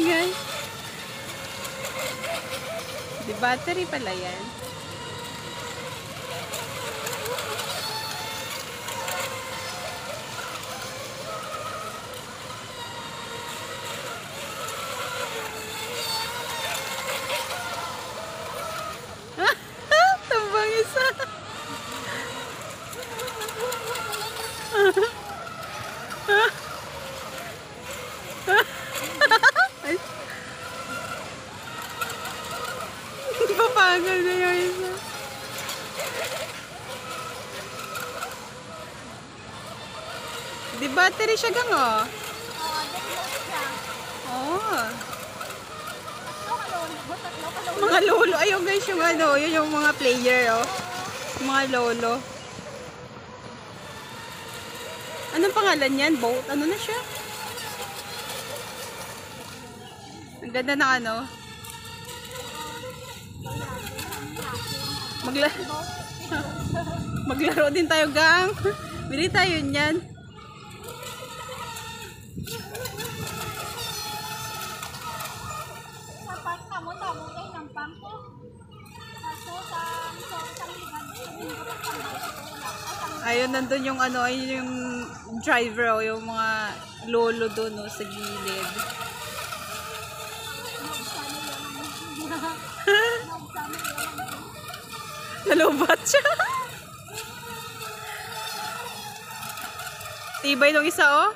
ingay. Di battery pala yan. Tumbang isa. Papagal na yung isa. Di battery siya gang oh. Oh. Mga lolo. Ayun guys yung ano. Yun yung mga player oh. Mga lolo. Anong pangalan yan? Boat? Ano na siya? Ang ganda ng ano. Maglaro din tayo gang. Bili tayo niyan. Ayun, nandun yung ano, ayun yung driver o yung mga lolo doon no, sa gilid. Nalubat siya. Tibay nung isa oh.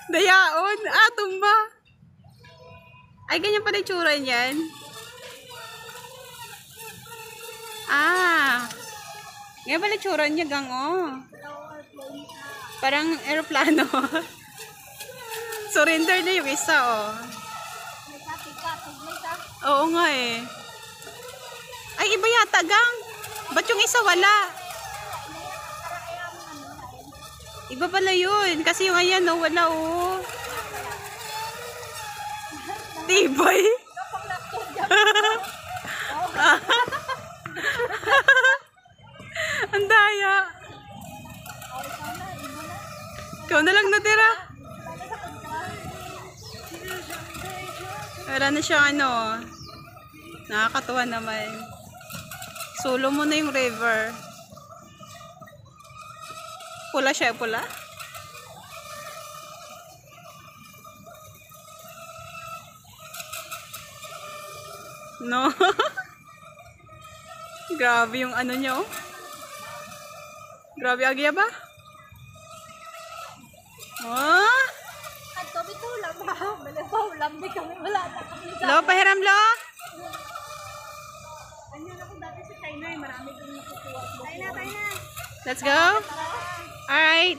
Dayaon. Ah, tumba. Ay, ganyan pala yung tsura niyan. Ah. Ganyan pala yung tsura niya, gang oh. Parang aeroplano. Surrender na yung isa oh. Oo nga eh. Ay, iba yata gang. Ba't yung isa wala? Iba pala yun. Kasi yung ayan oh, wala oh. Tibay. Ang daya. Ikaw na lang natira. Wala na siyang ano. Nakakatuwa naman. Solo mo na yung river. Pula siya, pula. No. Grabe yung ano nyo. Grabe agya ba? Oh. Kanto bito lang ha. Malabaw lambi kami wala na kami. Lo, pahiram lo. Ano na kung dati sa China, marami din nakukuha. Tayo na. Let's go. All right.